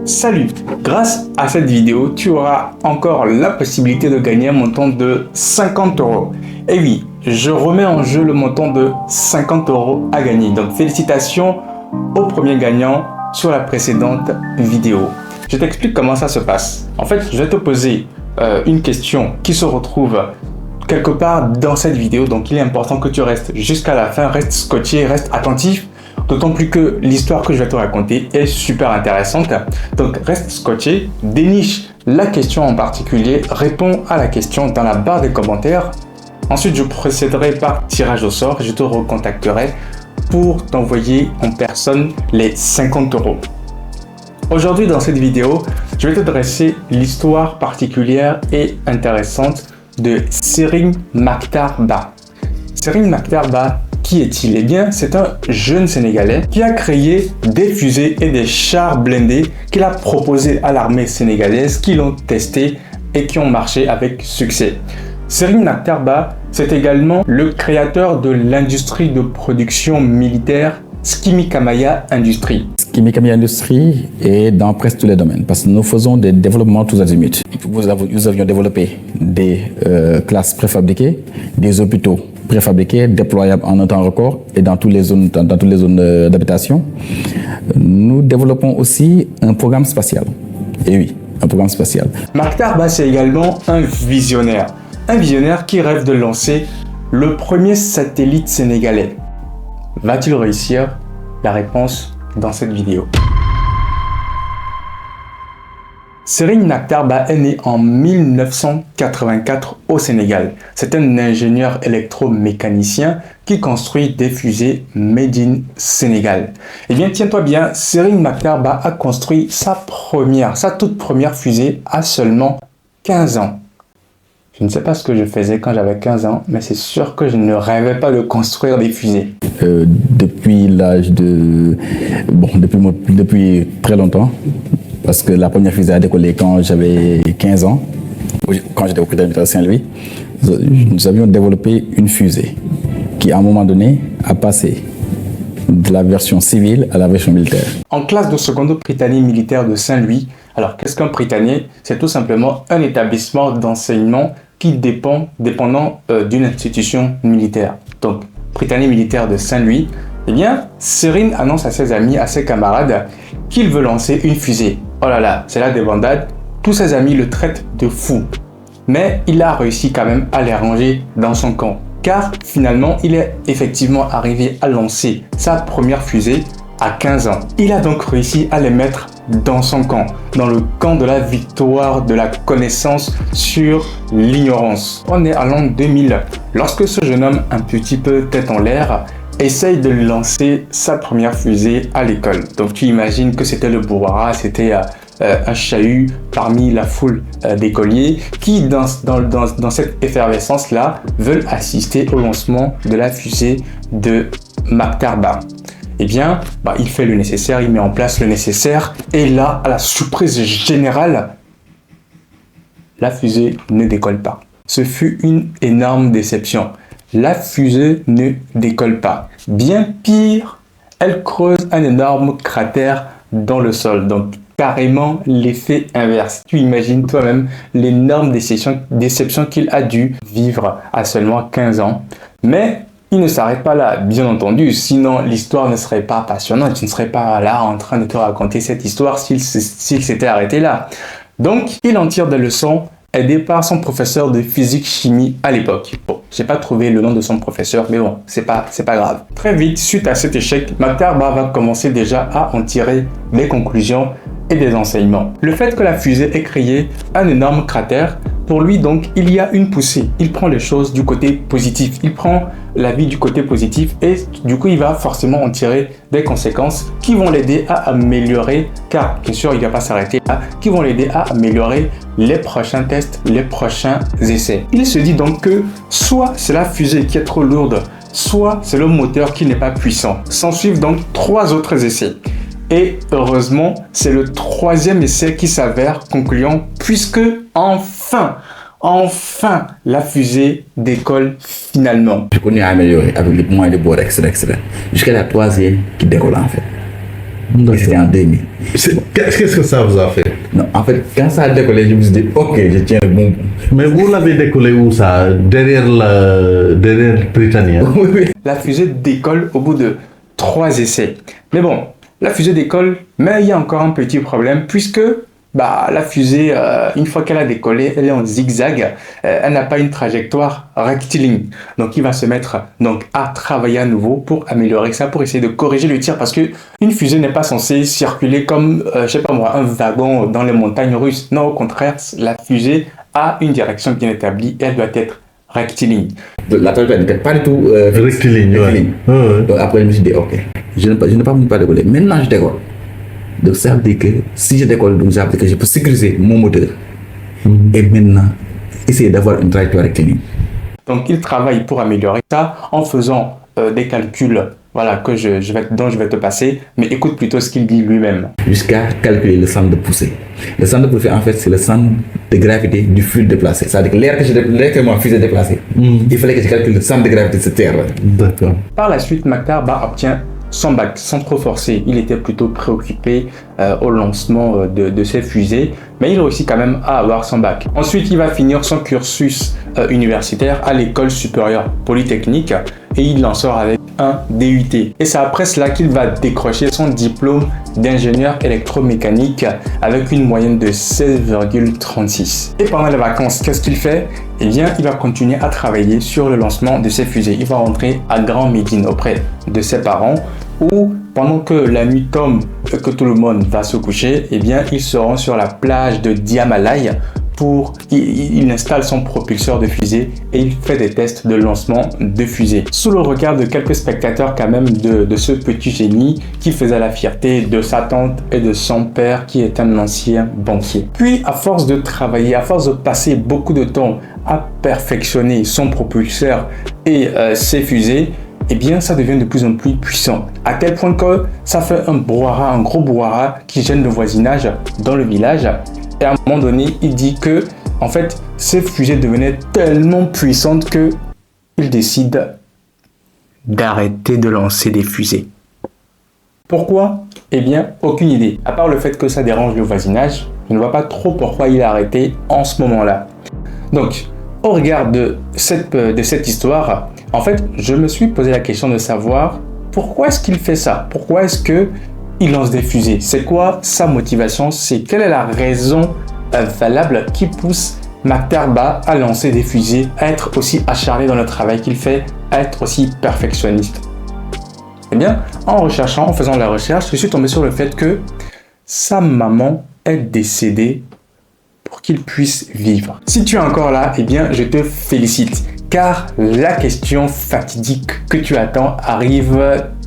Salut! Grâce à cette vidéo, tu auras encore la possibilité de gagner un montant de 50 €. Et oui, je remets en jeu le montant de 50 € à gagner. Donc félicitations au premier gagnant sur la précédente vidéo. Je t'explique comment ça se passe. En fait, je vais te poser une question qui se retrouve quelque part dans cette vidéo. Donc il est important que tu restes jusqu'à la fin, reste scotché, reste attentif. D'autant plus que l'histoire que je vais te raconter est super intéressante. Donc reste scotché, déniche la question en particulier, réponds à la question dans la barre des commentaires. Ensuite, je procéderai par tirage au sort et je te recontacterai pour t'envoyer en personne les 50 €. Aujourd'hui, dans cette vidéo, je vais te dresser l'histoire particulière et intéressante de Serine Makhtar-Ba. Serine Makhtar-Ba, qui est-il? Eh bien, c'est un jeune Sénégalais qui a créé des fusées et des chars blindés qu'il a proposés à l'armée sénégalaise, qui l'ont testé et qui ont marché avec succès. Serine Makhtar-Ba, c'est également le créateur de l'industrie de production militaire Skimikamaya Industries. Skimikamaya Industries est dans presque tous les domaines parce que nous faisons des développements tous azimuts. Nous avions développé des classes préfabriquées, des hôpitaux préfabriqués, déployables en un temps record et dans toutes les zones d'habitation. Nous développons aussi un programme spatial. Et oui, un programme spatial. Makhtar-Ba, c'est également un visionnaire. Un visionnaire qui rêve de lancer le premier satellite sénégalais. Va-t-il réussir? La réponse dans cette vidéo. Serine Makhtar-Ba est né en 1984 au Sénégal. C'est un ingénieur électromécanicien qui construit des fusées made in Sénégal. Eh bien, tiens-toi bien, Serine Makhtar-Ba a construit sa toute première fusée à seulement 15 ans. Je ne sais pas ce que je faisais quand j'avais 15 ans, mais c'est sûr que je ne rêvais pas de construire des fusées. Depuis l'âge de... Bon, depuis très longtemps, parce que la première fusée a décollé quand j'avais 15 ans, quand j'étais au Britannique militaire Saint-Louis. Nous avions développé une fusée qui, à un moment donné, a passé de la version civile à la version militaire. En classe de seconde au Britannique militaire de Saint-Louis, alors qu'est-ce qu'un Britannique? C'est tout simplement un établissement d'enseignement qui dépendant d'une institution militaire. Donc, Britannique militaire de Saint-Louis, eh bien, Serine annonce à ses amis, à ses camarades, qu'il veut lancer une fusée. Oh là là, c'est la débandade. Tous ses amis le traitent de fou. Mais il a réussi quand même à les ranger dans son camp. Car finalement, il est effectivement arrivé à lancer sa première fusée à 15 ans. Il a donc réussi à les mettre dans son camp, dans le camp de la victoire, de la connaissance sur l'ignorance. On est à l'an 2000, lorsque ce jeune homme, un petit peu tête en l'air, essaye de lancer sa première fusée à l'école. Donc tu imagines que c'était le brouhaha, c'était un chahut parmi la foule d'écoliers qui, dans cette effervescence-là, veulent assister au lancement de la fusée de Makhtar-Ba. Eh bien, il fait le nécessaire, il met en place le nécessaire, et là, à la surprise générale, la fusée ne décolle pas. Ce fut une énorme déception. La fusée ne décolle pas. Bien pire, elle creuse un énorme cratère dans le sol. Donc, carrément l'effet inverse. Tu imagines toi-même l'énorme déception qu'il a dû vivre à seulement 15 ans. Mais il ne s'arrête pas là, bien entendu, sinon l'histoire ne serait pas passionnante. Tu ne serais pas là en train de te raconter cette histoire s'il s'était arrêté là. Donc, il en tire des leçons, aidé par son professeur de physique-chimie à l'époque. Bon, j'ai pas trouvé le nom de son professeur, mais bon, c'est pas grave. Très vite, suite à cet échec, Makhtar-Ba va commencer déjà à en tirer des conclusions et des enseignements. Le fait que la fusée ait créé un énorme cratère, pour lui donc, il y a une poussée. Il prend les choses du côté positif. Il prend la vie du côté positif et du coup, il va forcément en tirer des conséquences qui vont l'aider à améliorer, car bien sûr, il ne va pas s'arrêter là, qui vont l'aider à améliorer les prochains tests, les prochains essais. Il se dit donc que soit c'est la fusée qui est trop lourde, soit c'est le moteur qui n'est pas puissant. S'en suivent donc 3 autres essais. Et heureusement, c'est le 3e essai qui s'avère concluant puisque enfin, la fusée décolle finalement. Je connais à améliorer avec les moyens de bord, etc. Jusqu'à la 3e qui décolle en fait. Et c'était en 2000. Qu'est-ce que ça vous a fait? Non, en fait, quand ça a décollé, je me suis dit, ok, je tiens le bon bout. Mais vous l'avez décollé où ça? Derrière le Britannia? Oui, oui. La fusée décolle au bout de 3 essais. Mais bon, la fusée décolle, mais il y a encore un petit problème puisque la fusée, une fois qu'elle a décollé, elle est en zigzag. Elle n'a pas une trajectoire rectiligne. Donc, il va se mettre à travailler à nouveau pour améliorer ça, pour essayer de corriger le tir. Parce que une fusée n'est pas censée circuler comme, je sais pas moi, un wagon dans les montagnes russes. Non, au contraire, la fusée a une direction bien établie et elle doit être rectiligne. La trajectoire n'était pas du tout Rectiligne, ouais. Donc après, je me suis dit, ok, je n'ai pas décoller. Maintenant, je décolle. Donc ça veut dire que si je décolle, donc ça veut dire que je peux sécuriser mon moteur. Et maintenant, essayer d'avoir une trajectoire rectiligne. Donc il travaille pour améliorer ça en faisant des calculs dont je vais te passer, mais écoute plutôt ce qu'il dit lui-même. Jusqu'à calculer le centre de poussée. Le centre de poussée, en fait, c'est le centre de gravité du fluide déplacé. C'est-à-dire que l'air que ma fusée déplacée, il fallait que je calcule le centre de gravité de cette terre. D'accord. Par la suite, Makhtar obtient son bac sans trop forcer. Il était plutôt préoccupé au lancement de ses fusées, mais il réussit quand même à avoir son bac. Ensuite, il va finir son cursus universitaire à l'école supérieure polytechnique et il en sort avec un DUT. Et c'est après cela qu'il va décrocher son diplôme d'ingénieur électromécanique avec une moyenne de 16,36. Et pendant les vacances, qu'est-ce qu'il fait? Eh bien, il va continuer à travailler sur le lancement de ses fusées. Il va rentrer à Grand Médine auprès de ses parents où, pendant que la nuit tombe et que tout le monde va se coucher, eh bien, il se rend sur la plage de Diamalai il installe son propulseur de fusée et il fait des tests de lancement de fusée. Sous le regard de quelques spectateurs quand même de ce petit génie qui faisait la fierté de sa tante et de son père qui est un ancien banquier. Puis à force de travailler, à force de passer beaucoup de temps à perfectionner son propulseur et ses fusées, eh bien, ça devient de plus en plus puissant. À tel point que ça fait un gros brouhaha qui gêne le voisinage dans le village. Et à un moment donné, il dit que, en fait, ces fusées devenaient tellement puissantes que il décide d'arrêter de lancer des fusées. Pourquoi? Eh bien, aucune idée. À part le fait que ça dérange le voisinage, je ne vois pas trop pourquoi il a arrêté en ce moment-là. Donc, au regard de cette histoire, en fait, je me suis posé la question de savoir pourquoi est-ce qu'il fait ça? Pourquoi est-ce que il lance des fusées? C'est quoi sa motivation? Quelle est la raison valable qui pousse Makhtar à lancer des fusées, à être aussi acharné dans le travail qu'il fait, à être aussi perfectionniste? Eh bien, en faisant la recherche, je suis tombé sur le fait que sa maman est décédée pour qu'il puisse vivre. Si tu es encore là, eh bien, je te félicite, car la question fatidique que tu attends arrive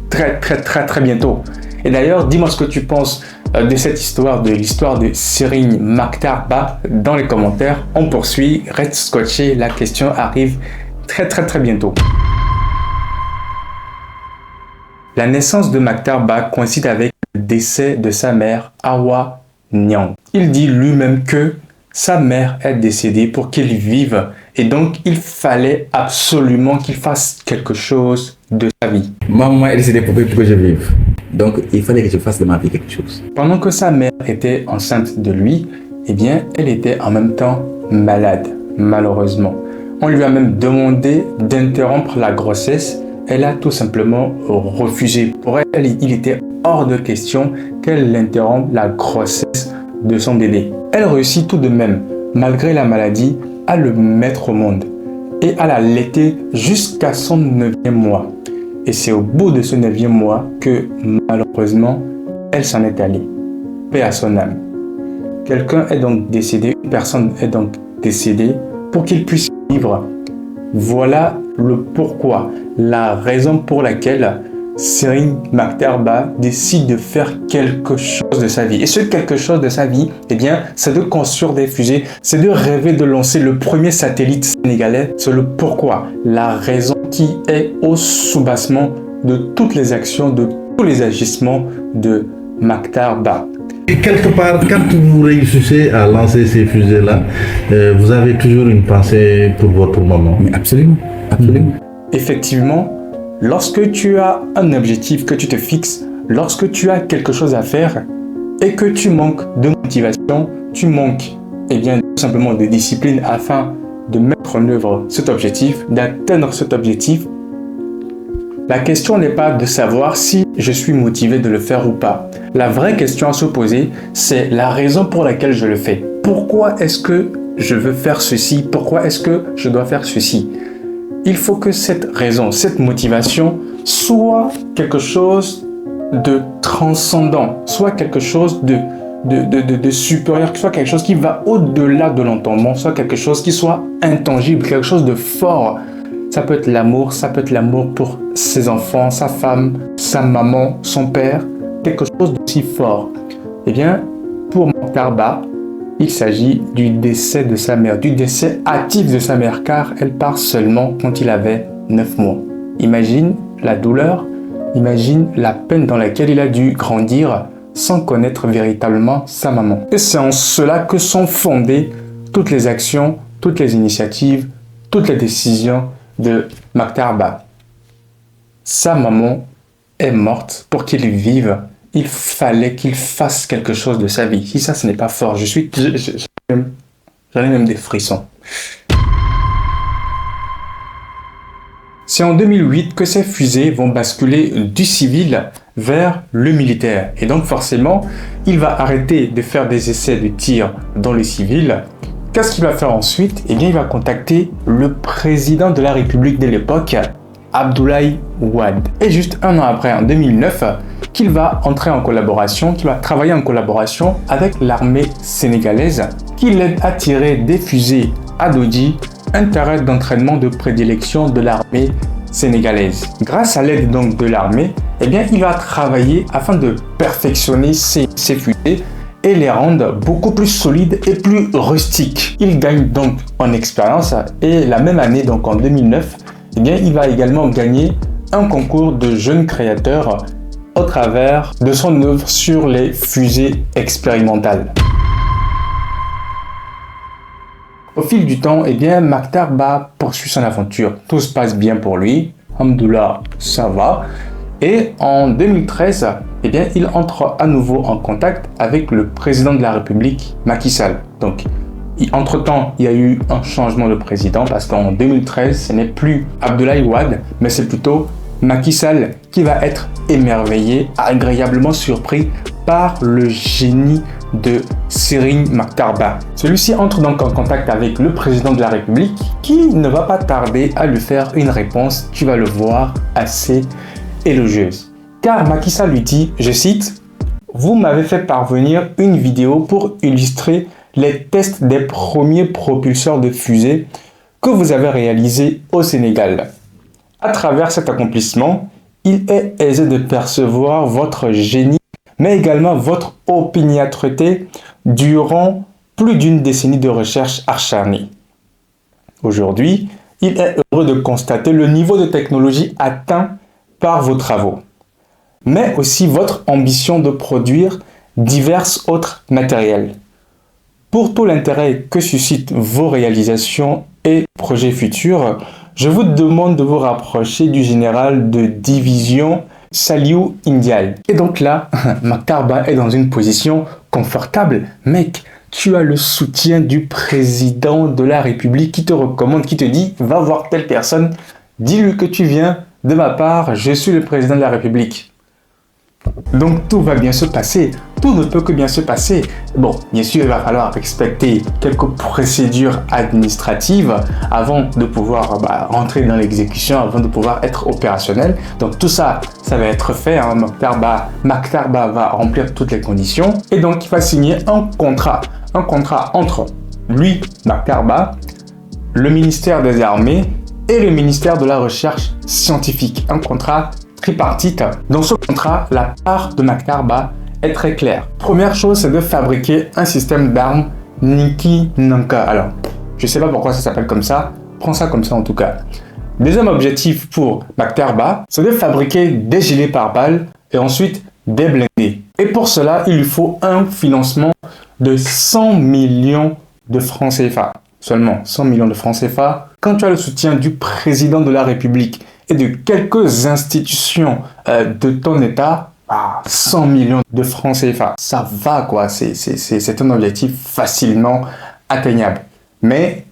très bientôt. Et d'ailleurs, dis-moi ce que tu penses de cette histoire, de l'histoire de Serigne Makhtar dans les commentaires. On poursuit, reste scotché, la question arrive très bientôt. La naissance de Makhtar coïncide avec le décès de sa mère, Awa Niang. Il dit lui-même que sa mère est décédée pour qu'il vive et donc il fallait absolument qu'il fasse quelque chose de sa vie. Ma maman est décédée pour que je vive. Donc il fallait que je fasse de ma vie quelque chose. Pendant que sa mère était enceinte de lui, eh bien, elle était en même temps malade, malheureusement. On lui a même demandé d'interrompre la grossesse. Elle a tout simplement refusé. Pour elle, il était hors de question qu'elle interrompe la grossesse de son bébé. Elle réussit tout de même, malgré la maladie, à le mettre au monde et à l'allaiter jusqu'à son 9e mois. Et c'est au bout de ce 9e mois que, malheureusement, elle s'en est allée. Paix à son âme. Quelqu'un est donc décédé, une personne est donc décédée pour qu'il puisse vivre. Voilà le pourquoi, la raison pour laquelle Serigne Makhtar décide de faire quelque chose de sa vie. Et ce quelque chose de sa vie, eh bien, c'est de construire des fusées, c'est de rêver de lancer le premier satellite sénégalais. C'est le pourquoi, la raison qui est au soubassement de toutes les actions, de tous les agissements de Makhtar. Et quelque part, quand vous réussissez à lancer ces fusées-là, vous avez toujours une pensée pour votre maman. Mais absolument. Effectivement, lorsque tu as un objectif que tu te fixes, lorsque tu as quelque chose à faire et que tu manques de motivation, tu manques tout simplement de discipline afin de mettre en œuvre cet objectif, d'atteindre cet objectif, la question n'est pas de savoir si je suis motivé de le faire ou pas. La vraie question à se poser, c'est la raison pour laquelle je le fais. Pourquoi est-ce que je veux faire ceci? Pourquoi est-ce que je dois faire ceci? Il faut que cette raison, cette motivation soit quelque chose de transcendant, soit quelque chose de supérieur, soit quelque chose qui va au-delà de l'entendement, soit quelque chose qui soit intangible, quelque chose de fort. Ça peut être l'amour, ça peut être l'amour pour ses enfants, sa femme, sa maman, son père, quelque chose d'aussi fort. Eh bien, pour Mokhtar Ba, il s'agit du décès de sa mère, du décès hâtif de sa mère, car elle part seulement quand il avait 9 mois. Imagine la douleur, imagine la peine dans laquelle il a dû grandir sans connaître véritablement sa maman. Et c'est en cela que sont fondées toutes les actions, toutes les initiatives, toutes les décisions de Mokhtar Ba. Sa maman est morte. Pour qu'il vive, il fallait qu'il fasse quelque chose de sa vie. Si ça, ce n'est pas fort, j'en ai même des frissons. C'est en 2008 que ces fusées vont basculer du civil vers le militaire. Et donc forcément, il va arrêter de faire des essais de tir dans le civil. Qu'est-ce qu'il va faire ensuite? Eh bien, il va contacter le président de la République de l'époque, Abdoulaye Wade. Et juste un an après, en 2009, qu'il va entrer en collaboration, qu'il va travailler en collaboration avec l'armée sénégalaise, qui l'aide à tirer des fusées à Dodi, un terrain d'entraînement de prédilection de l'armée sénégalaise. Grâce à l'aide donc de l'armée, eh bien, il va travailler afin de perfectionner ces fusées et les rendre beaucoup plus solides et plus rustiques. Il gagne donc en expérience et la même année, donc en 2009, eh bien, il va également gagner un concours de jeunes créateurs au travers de son œuvre sur les fusées expérimentales. Au fil du temps, eh bien, Mokhtar Ba poursuit son aventure. Tout se passe bien pour lui. Alhamdoulilah, ça va. Et en 2013, eh bien, il entre à nouveau en contact avec le président de la République, Macky Sall. Donc, entre-temps, il y a eu un changement de président parce qu'en 2013, ce n'est plus Abdoulaye Wade, mais c'est plutôt Macky Sall qui va être émerveillé, agréablement surpris par le génie de Serigne Mokhtar Ba. Celui-ci entre donc en contact avec le président de la République qui ne va pas tarder à lui faire une réponse, tu vas le voir, assez élogieuse. Car Macky Sall lui dit, je cite, « Vous m'avez fait parvenir une vidéo pour illustrer les tests des premiers propulseurs de fusée que vous avez réalisés au Sénégal. À travers cet accomplissement, il est aisé de percevoir votre génie, mais également votre opiniâtreté durant plus d'une décennie de recherche acharnée. Aujourd'hui, il est heureux de constater le niveau de technologie atteint par vos travaux, mais aussi votre ambition de produire divers autres matériels. Pour tout l'intérêt que suscitent vos réalisations et projets futurs, je vous demande de vous rapprocher du général de division Saliou Indiaye. Et donc là, Mokhtar Ba est dans une position confortable. Mec, tu as le soutien du président de la République qui te recommande, qui te dit « Va voir telle personne, dis-lui que tu viens de ma part, je suis le président de la République. » Donc tout va bien se passer, tout ne peut que bien se passer. Bon, bien sûr, il va falloir respecter quelques procédures administratives avant de pouvoir rentrer dans l'exécution, avant de pouvoir être opérationnel. Donc tout ça, ça va être fait. Hein. Mokhtar Ba va remplir toutes les conditions et donc il va signer un contrat entre lui, Mokhtar Ba, le ministère des Armées et le ministère de la Recherche scientifique. Un contrat tripartite. Dans ce contrat, la part de Mokhtar Ba est très claire. Première chose, c'est de fabriquer un système d'armes Niki Nanka. Alors, je ne sais pas pourquoi ça s'appelle comme ça. Prends ça comme ça en tout cas. Deuxième objectif pour Mokhtar Ba, c'est de fabriquer des gilets pare-balles et ensuite des blindés. Et pour cela, il lui faut un financement de 100 millions de francs CFA. Seulement 100 millions de francs CFA. Quand tu as le soutien du président de la République et de quelques institutions de ton État, 100 millions de francs CFA. Ça va quoi, c'est un objectif facilement atteignable. Mais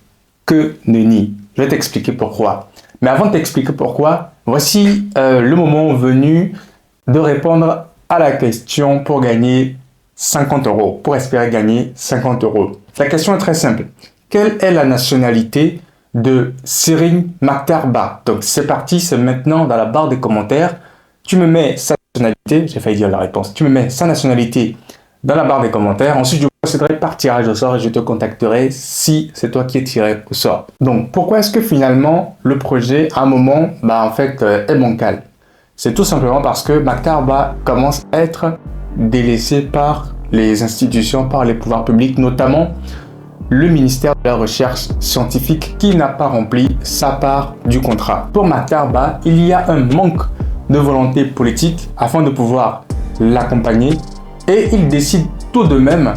que nenni. Je vais t'expliquer pourquoi. Mais avant de t'expliquer pourquoi, voici le moment venu de répondre à la question pour gagner 50 euros, pour espérer gagner 50 euros. La question est très simple. Quelle est la nationalité de Serine Maktarba? Donc c'est parti, c'est maintenant dans la barre des commentaires. Tu me mets sa nationalité, j'ai failli dire la réponse, tu me mets sa nationalité dans la barre des commentaires. Ensuite, je procéderai par tirage au sort et je te contacterai si c'est toi qui es tiré au sort. Donc, pourquoi est-ce que finalement le projet, à un moment, est bancal? C'est tout simplement parce que Maktarba commence à être délaissé par les institutions, par les pouvoirs publics, notamment le ministère de la Recherche scientifique qui n'a pas rempli sa part du contrat. Pour Maktarba, il y a un manque de volonté politique afin de pouvoir l'accompagner et il décide tout de même,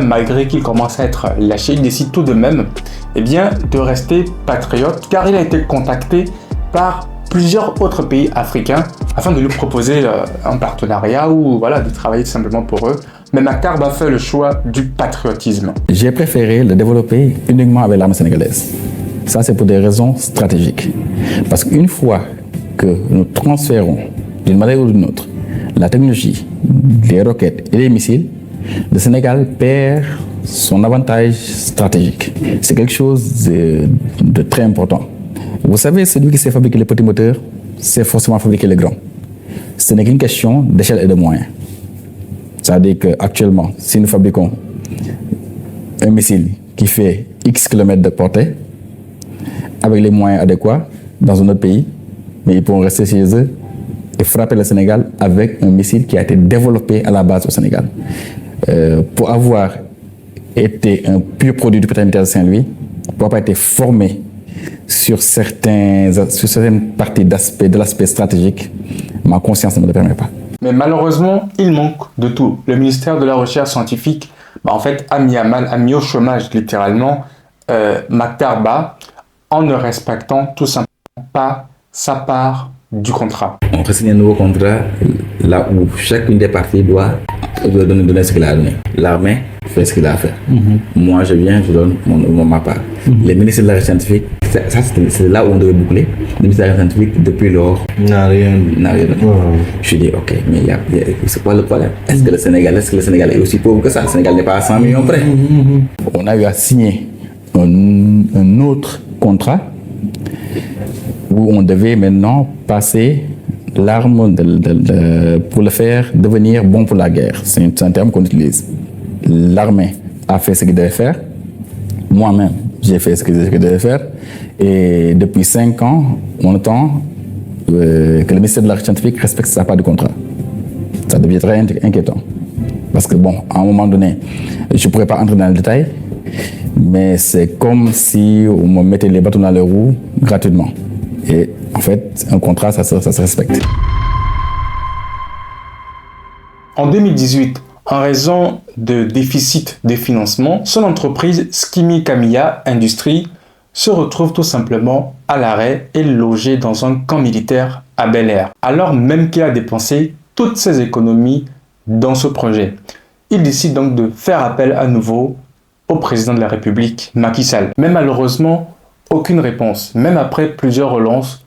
malgré qu'il commence à être lâché, il décide tout de même de rester patriote car il a été contacté par plusieurs autres pays africains afin de lui proposer un partenariat ou de travailler tout simplement pour eux. Mais Maktarba fait le choix du patriotisme. J'ai préféré le développer uniquement avec l'armée sénégalaise. Ça, c'est pour des raisons stratégiques. Parce qu'une fois que nous transférons d'une manière ou d'une autre la technologie, les roquettes et les missiles, le Sénégal perd son avantage stratégique. C'est quelque chose de très important. Vous savez, celui qui sait fabriquer les petits moteurs, c'est forcément fabriquer les grands. Ce n'est qu'une question d'échelle et de moyens. C'est-à-dire qu'actuellement, si nous fabriquons un missile qui fait X kilomètres de portée, avec les moyens adéquats dans un autre pays, mais ils pourront rester chez eux et frapper le Sénégal avec un missile qui a été développé à la base au Sénégal. Pour avoir été un pur produit du pétrole militaire de Saint-Louis, pour avoir été formé sur certaines parties de l'aspect stratégique, ma conscience ne me le permet pas. Mais malheureusement, il manque de tout. Le ministère de la Recherche scientifique a mis à mal, a mis au chômage littéralement Maktarba en ne respectant tout simplement pas sa part du contrat. On fait signer un nouveau contrat là où chacune des parties doit donner ce qu'elle a donné. L'armée fait ce qu'il a à faire. Moi, je viens, je donne ma part. Les ministres de la Recherche scientifique, c'est là où on devait boucler. Le ministère de la Recherche scientifique, depuis lors, n'a rien donné. Je dis, ok, mais c'est quoi le problème? Est-ce que le Sénégal est aussi pauvre que ça? Le Sénégal n'est pas à 100 millions près. On a eu à signer un autre contrat où on devait maintenant passer l'arme pour le faire devenir bon pour la guerre. C'est un terme qu'on utilise. L'armée a fait ce qu'il devait faire. Moi-même, j'ai fait ce que je devais faire. Et depuis 5 ans, on attend que le ministère de la Recherche scientifique respecte sa part du contrat. Ça devient très inquiétant. Parce que à un moment donné, je ne pourrais pas entrer dans le détail, mais c'est comme si on me mettait les bâtons dans les roues gratuitement. Et en fait, un contrat, ça se respecte. En 2018, en raison de déficit de financement, son entreprise Skimi Kamiya Industries se retrouve tout simplement à l'arrêt et logée dans un camp militaire à Bel Air, alors même qu'il a dépensé toutes ses économies dans ce projet. Il décide donc de faire appel à nouveau au président de la République, Macky Sall. Mais malheureusement, aucune réponse. Même après plusieurs relances,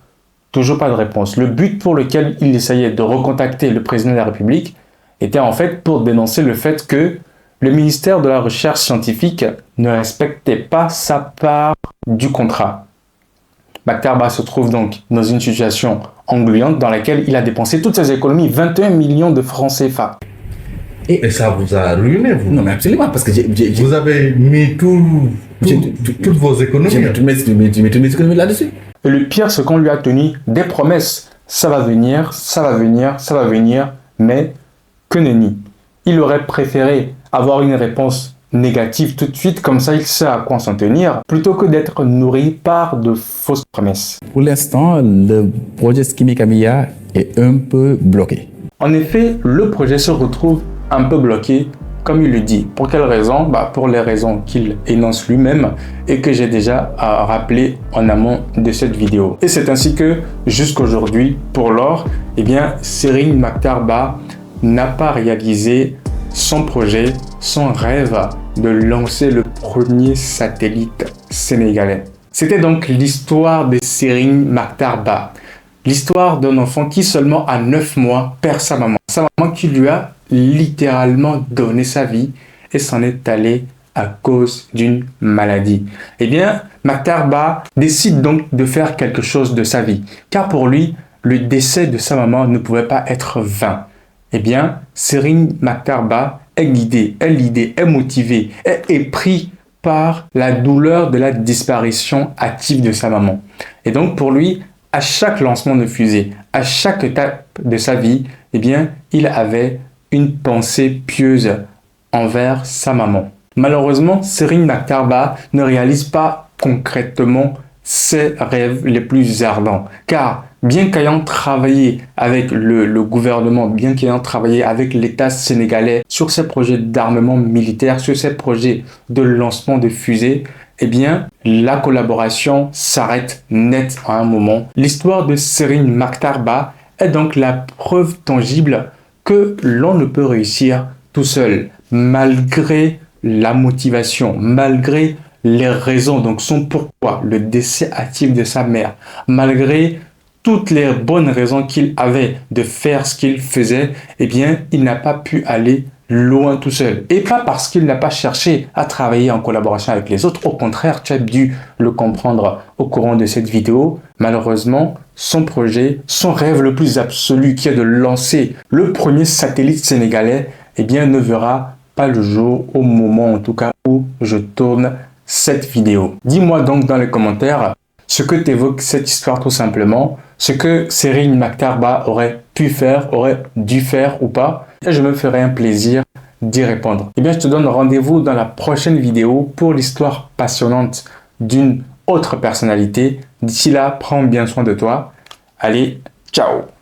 toujours pas de réponse. Le but pour lequel il essayait de recontacter le président de la République était en fait pour dénoncer le fait que le ministère de la Recherche scientifique ne respectait pas sa part du contrat. Maktarba se trouve donc dans une situation engluante dans laquelle il a dépensé toutes ses économies, 21 millions de francs CFA. Et ça vous a ruiné, vous? Non, mais absolument, parce que vous avez mis toutes vos économies. J'ai mis toutes mes économies là-dessus. Et le pire, c'est qu'on lui a tenu des promesses. Ça va venir, ça va venir, ça va venir, mais que nenni. Il aurait préféré avoir une réponse négative tout de suite, comme ça il sait à quoi s'en tenir, plutôt que d'être nourri par de fausses promesses. Pour l'instant, le projet Skimi Kamiya est un peu bloqué. En effet, le projet se retrouve un peu bloqué comme il le dit. Pour quelles raisons? Pour les raisons qu'il énonce lui-même et que j'ai déjà rappelé en amont de cette vidéo. Et c'est ainsi que jusqu'aujourd'hui, pour l'or, Serigne Mactar Bah n'a pas réalisé son projet, son rêve de lancer le premier satellite sénégalais. C'était donc l'histoire de Serigne Mactar Bah. L'histoire d'un enfant qui seulement à 9 mois perd sa maman. Sa maman qui lui a littéralement donné sa vie et s'en est allé à cause d'une maladie. Mactar Bah décide donc de faire quelque chose de sa vie. Car pour lui, le décès de sa maman ne pouvait pas être vain. Serigne Mactar Bah est guidé, est motivé, est pris par la douleur de la disparition active de sa maman. Et donc pour lui, à chaque lancement de fusée, à chaque étape de sa vie, il avait une pensée pieuse envers sa maman. Malheureusement, Serigne Mactar Bah ne réalise pas concrètement ses rêves les plus ardents. Car bien qu'ayant travaillé avec le gouvernement, bien qu'ayant travaillé avec l'État sénégalais sur ses projets d'armement militaire, sur ses projets de lancement de fusées, la collaboration s'arrête net à un moment. L'histoire de Serigne Mactar Bah est donc la preuve tangible que l'on ne peut réussir tout seul, malgré la motivation, malgré les raisons, donc son pourquoi, le décès actif de sa mère, malgré toutes les bonnes raisons qu'il avait de faire ce qu'il faisait, il n'a pas pu aller loin tout seul. Et pas parce qu'il n'a pas cherché à travailler en collaboration avec les autres. Au contraire, tu as dû le comprendre au courant de cette vidéo. Malheureusement, son projet, son rêve le plus absolu qui est de lancer le premier satellite sénégalais, ne verra pas le jour au moment en tout cas où je tourne cette vidéo. Dis-moi donc dans les commentaires ce que t'évoque cette histoire tout simplement, ce que Serigne Mactar Bah aurait pu faire, aurait dû faire ou pas, et je me ferai un plaisir d'y répondre. Je te donne rendez-vous dans la prochaine vidéo pour l'histoire passionnante d'une autre personnalité. D'ici là, prends bien soin de toi. Allez, ciao!